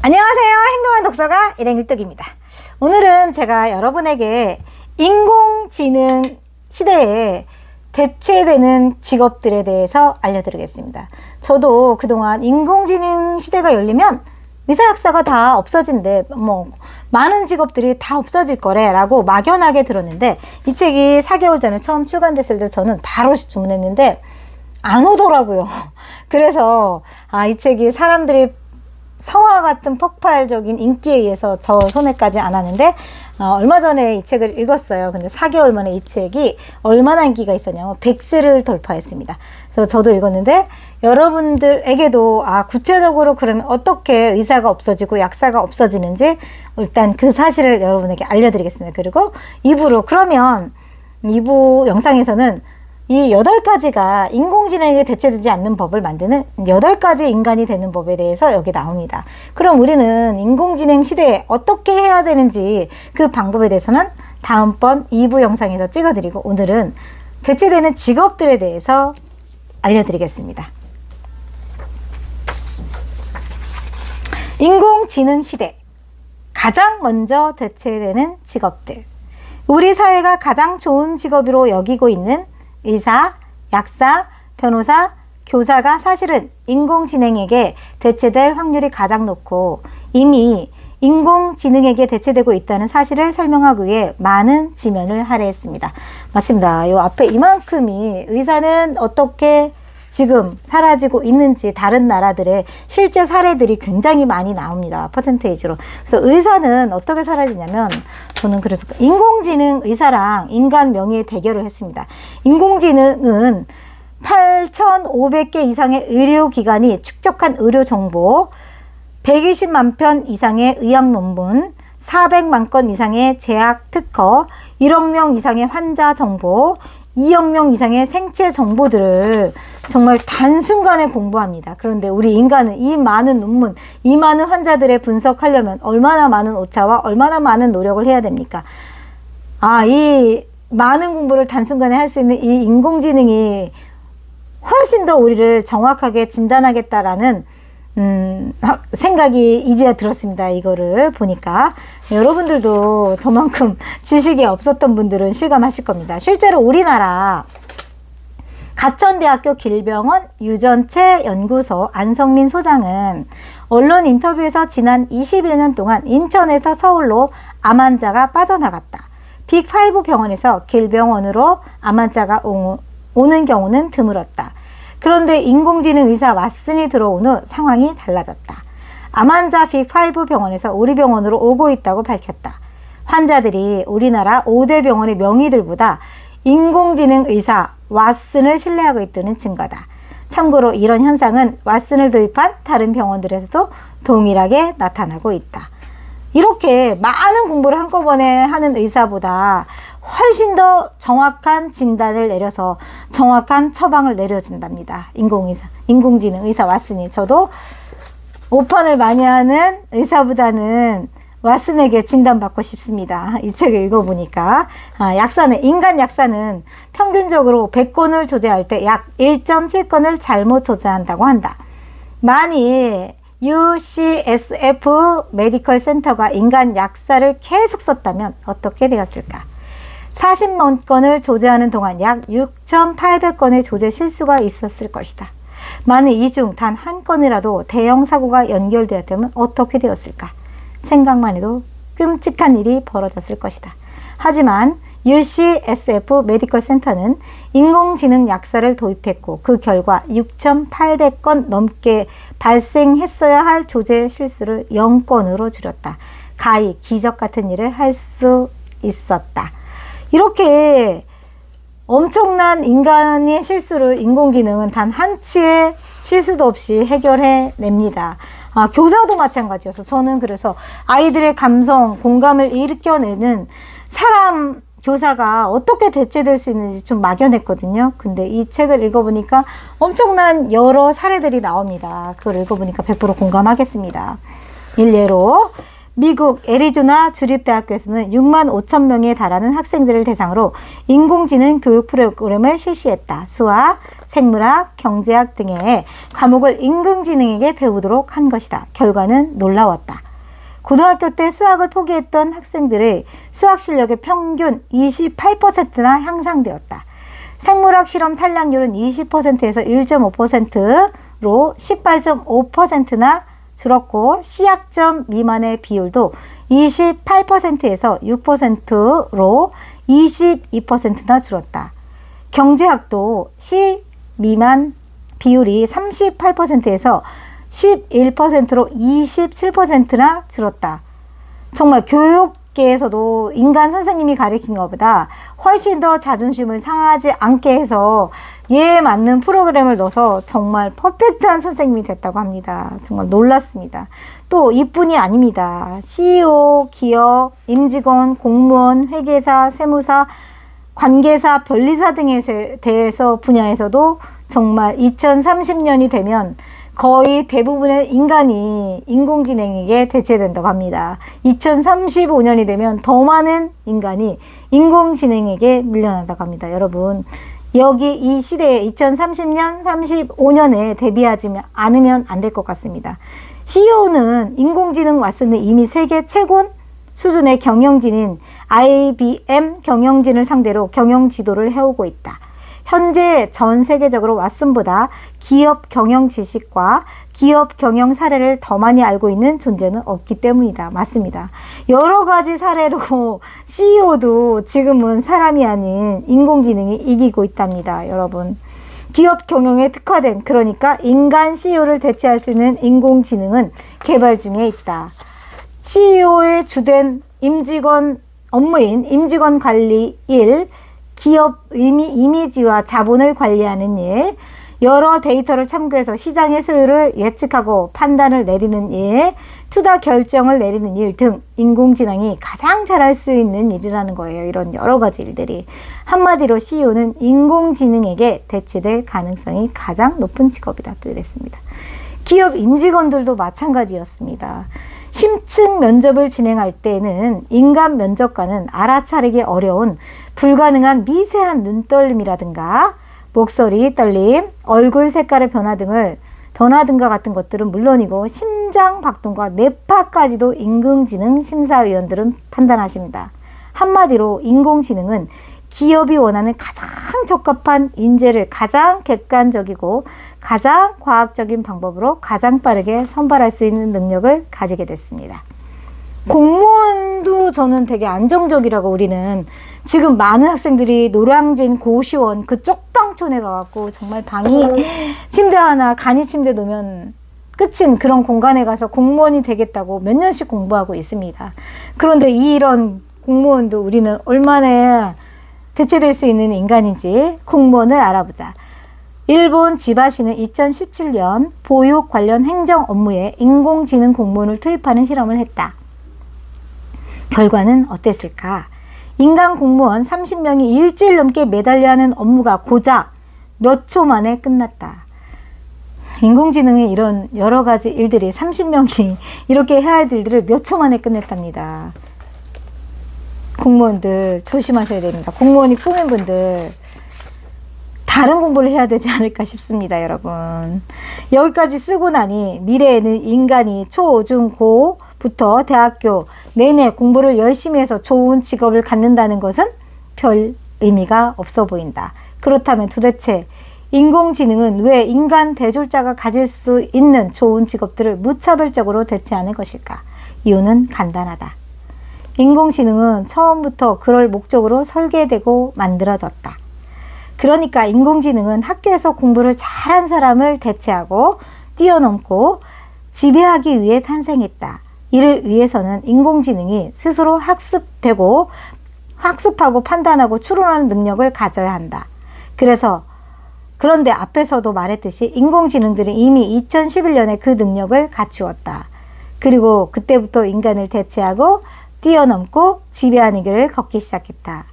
안녕하세요. 행동한 독서가 일행일독입니다. 오늘은 제가 여러분에게 인공지능 시대에 대체되는 직업들에 대해서 알려드리겠습니다. 저도 그동안 인공지능 시대가 열리면 의사 약사가 다 없어진대, 많은 직업들이 다 없어질 거래 라고 막연하게 들었는데, 이 책이 4개월 전에 처음 출간됐을 때 저는 바로 주문했는데 안 오더라고요. 그래서 이 책이 사람들이 성화 같은 폭발적인 인기에 의해서 저 손에까지 안 왔는데, 얼마 전에 이 책을 읽었어요. 근데 4개월 만에 이 책이 얼마나 인기가 있었냐면 100세를 돌파했습니다. 그래서 저도 읽었는데, 여러분들에게도 구체적으로 그러면 어떻게 의사가 없어지고 약사가 없어지는지 일단 그 사실을 여러분에게 알려드리겠습니다. 그리고 2부 영상에서는 이 8가지가 인공지능에게 대체되지 않는 법을 만드는 8가지 인간이 되는 법에 대해서 여기 나옵니다. 그럼 우리는 인공지능 시대에 어떻게 해야 되는지 그 방법에 대해서는 다음번 2부 영상에서 찍어드리고, 오늘은 대체되는 직업들에 대해서 알려드리겠습니다. 인공지능 시대, 가장 먼저 대체되는 직업들. 우리 사회가 가장 좋은 직업으로 여기고 있는 의사, 약사, 변호사, 교사가 사실은 인공지능에게 대체될 확률이 가장 높고, 이미 인공지능에게 대체되고 있다는 사실을 설명하기 위해 많은 지면을 할애했습니다. 맞습니다. 요 앞에 이만큼이 의사는 어떻게 지금 사라지고 있는지 다른 나라들의 실제 사례들이 굉장히 많이 나옵니다. 퍼센테이지로. 그래서 의사는 어떻게 사라지냐면, 저는 그래서 인공지능 의사랑 인간 명의의 대결을 했습니다. 인공지능은 8,500개 이상의 의료기관이 축적한 의료 정보, 120만 편 이상의 의학 논문, 400만 건 이상의 제약 특허, 1억 명 이상의 환자 정보, 2억 명 이상의 생체 정보들을 정말 단순간에 공부합니다. 그런데 우리 인간은 이 많은 논문, 이 많은 환자들의 분석하려면 얼마나 많은 오차와 얼마나 많은 노력을 해야 됩니까? 이 많은 공부를 단순간에 할 수 있는 이 인공지능이 훨씬 더 우리를 정확하게 진단하겠다라는 생각이 이제야 들었습니다. 이거를 보니까. 여러분들도 저만큼 지식이 없었던 분들은 실감하실 겁니다. 실제로 우리나라 가천대학교 길병원 유전체 연구소 안성민 소장은 언론 인터뷰에서 지난 20여 년 동안 인천에서 서울로 암 환자가 빠져나갔다. 빅5 병원에서 길병원으로 암 환자가 오는 경우는 드물었다. 그런데 인공지능 의사 왓슨이 들어온 후 상황이 달라졌다. 암 환자 빅5 병원에서 우리 병원으로 오고 있다고 밝혔다. 환자들이 우리나라 5대 병원의 명의들보다 인공지능 의사 왓슨을 신뢰하고 있다는 증거다. 참고로 이런 현상은 왓슨을 도입한 다른 병원들에서도 동일하게 나타나고 있다. 이렇게 많은 공부를 한꺼번에 하는 의사보다 훨씬 더 정확한 진단을 내려서 정확한 처방을 내려준답니다. 인공지능 의사 왓슨이. 저도 오판을 많이 하는 의사보다는 왓슨에게 진단받고 싶습니다. 이 책을 읽어보니까 인간 약사는 평균적으로 100건을 조제할 때 약 1.7건을 잘못 조제한다고 한다. 만일 UCSF 메디컬 센터가 인간 약사를 계속 썼다면 어떻게 되었을까? 40만 건을 조제하는 동안 약 6,800건의 조제 실수가 있었을 것이다. 만일 이 중 단 한 건이라도 대형 사고가 연결되었다면 어떻게 되었을까? 생각만 해도 끔찍한 일이 벌어졌을 것이다. 하지만 UCSF 메디컬 센터는 인공지능 약사를 도입했고, 그 결과 6,800건 넘게 발생했어야 할 조제 실수를 0건으로 줄였다. 가히 기적 같은 일을 할 수 있었다. 이렇게 엄청난 인간의 실수를 인공지능은 단 한치의 실수도 없이 해결해냅니다. 교사도 마찬가지여서 저는 그래서 아이들의 감성, 공감을 일으켜내는 사람 교사가 어떻게 대체될 수 있는지 좀 막연했거든요. 근데 이 책을 읽어보니까 엄청난 여러 사례들이 나옵니다. 그걸 읽어보니까 100% 공감하겠습니다. 일례로 미국 애리조나 주립대학교에서는 6만 5천 명에 달하는 학생들을 대상으로 인공지능 교육 프로그램을 실시했다. 수학, 생물학, 경제학 등의 과목을 인공지능에게 배우도록 한 것이다. 결과는 놀라웠다. 고등학교 때 수학을 포기했던 학생들의 수학 실력의 평균 28%나 향상되었다. 생물학 실험 탈락률은 20%에서 1.5%로 18.5%나 줄었고 C학점 미만의 비율도 28%에서 6%로 22%나 줄었다. 경제학도 C 미만 비율이 38%에서 11%로 27%나 줄었다. 정말 교육계에서도 인간 선생님이 가르친 것보다 훨씬 더 자존심을 상하지 않게 해서 얘에 맞는 프로그램을 넣어서 정말 퍼펙트한 선생님이 됐다고 합니다. 정말 놀랐습니다. 또 이뿐이 아닙니다. CEO, 기업, 임직원, 공무원, 회계사, 세무사, 관계사, 변리사 등에 대해서 분야에서도 정말 2030년이 되면 거의 대부분의 인간이 인공지능에게 대체된다고 합니다. 2035년이 되면 더 많은 인간이 인공지능에게 밀려난다고 합니다. 여러분, 여기 이 시대에 2030년, 35년에 대비하지 않으면 안 될 것 같습니다. CEO는 인공지능 왓슨이 이미 세계 최고 수준의 경영진인 IBM 경영진을 상대로 경영 지도를 해오고 있다. 현재 전 세계적으로 왓슨보다 기업 경영 지식과 기업 경영 사례를 더 많이 알고 있는 존재는 없기 때문이다. 맞습니다. 여러 가지 사례로 CEO도 지금은 사람이 아닌 인공지능이 이기고 있답니다. 여러분. 기업 경영에 특화된, 그러니까 인간 CEO를 대체할 수 있는 인공지능은 개발 중에 있다. CEO의 주된 임직원 업무인 임직원 관리 일, 기업 이미지와 자본을 관리하는 일, 여러 데이터를 참고해서 시장의 수요를 예측하고 판단을 내리는 일, 투자 결정을 내리는 일 등 인공지능이 가장 잘할 수 있는 일이라는 거예요. 이런 여러 가지 일들이. 한마디로 CEO는 인공지능에게 대체될 가능성이 가장 높은 직업이다. 또 이랬습니다. 기업 임직원들도 마찬가지였습니다. 심층 면접을 진행할 때는 인간 면접관은 알아차리기 어려운 불가능한 미세한 눈떨림이라든가 목소리 떨림, 얼굴 색깔의 변화 등과 같은 것들은 물론이고 심장 박동과 뇌파까지도 인공지능 심사위원들은 판단하십니다. 한마디로 인공지능은 기업이 원하는 가장 적합한 인재를 가장 객관적이고 가장 과학적인 방법으로 가장 빠르게 선발할 수 있는 능력을 가지게 됐습니다. 공무원도 저는 되게 안정적이라고, 우리는 지금 많은 학생들이 노량진 고시원 그 쪽방촌에 가갖고 정말 방이 침대 하나, 간이 침대 놓으면 끝인 그런 공간에 가서 공무원이 되겠다고 몇 년씩 공부하고 있습니다. 그런데 이런 공무원도 우리는 얼마나 대체될 수 있는 인간인지 공무원을 알아보자. 일본 지바시는 2017년 보육 관련 행정 업무에 인공지능 공무원을 투입하는 실험을 했다. 결과는 어땠을까? 인간 공무원 30명이 일주일 넘게 매달려 하는 업무가 고작 몇 초 만에 끝났다. 인공지능의 이런 여러 가지 일들이 30명이 이렇게 해야 할 일들을 몇 초 만에 끝냈답니다. 공무원들 조심하셔야 됩니다. 공무원이 꿈인 분들 다른 공부를 해야 되지 않을까 싶습니다. 여러분, 여기까지 쓰고 나니 미래에는 인간이 초, 중, 고부터 대학교 내내 공부를 열심히 해서 좋은 직업을 갖는다는 것은 별 의미가 없어 보인다. 그렇다면 도대체 인공지능은 왜 인간 대졸자가 가질 수 있는 좋은 직업들을 무차별적으로 대체하는 것일까? 이유는 간단하다. 인공지능은 처음부터 그럴 목적으로 설계되고 만들어졌다. 그러니까 인공지능은 학교에서 공부를 잘한 사람을 대체하고 뛰어넘고 지배하기 위해 탄생했다. 이를 위해서는 인공지능이 스스로 학습하고 판단하고 추론하는 능력을 가져야 한다. 그런데 앞에서도 말했듯이 인공지능들은 이미 2011년에 그 능력을 갖추었다. 그리고 그때부터 인간을 대체하고 뛰어넘고 지배하는 길을 걷기 시작했다.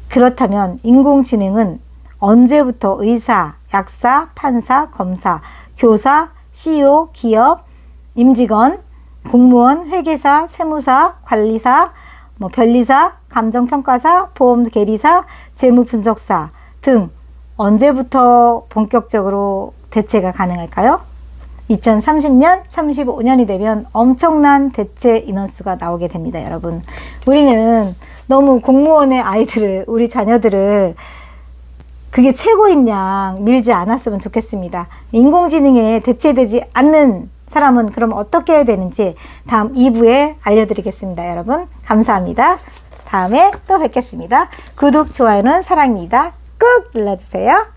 그렇다면 인공지능은 언제부터 의사, 약사, 판사, 검사, 교사, CEO, 기업, 임직원, 공무원, 회계사, 세무사, 관리사, 변리사, 감정평가사, 보험계리사, 재무분석사 등 언제부터 본격적으로 대체가 가능할까요? 2030년, 35년이 되면 엄청난 대체 인원수가 나오게 됩니다, 여러분. 우리는 너무 공무원의 아이들을, 우리 자녀들을 그게 최고인 양 밀지 않았으면 좋겠습니다. 인공지능에 대체되지 않는 사람은 그럼 어떻게 해야 되는지 다음 2부에 알려드리겠습니다, 여러분. 감사합니다. 다음에 또 뵙겠습니다. 구독, 좋아요는 사랑입니다. 꾹 눌러주세요.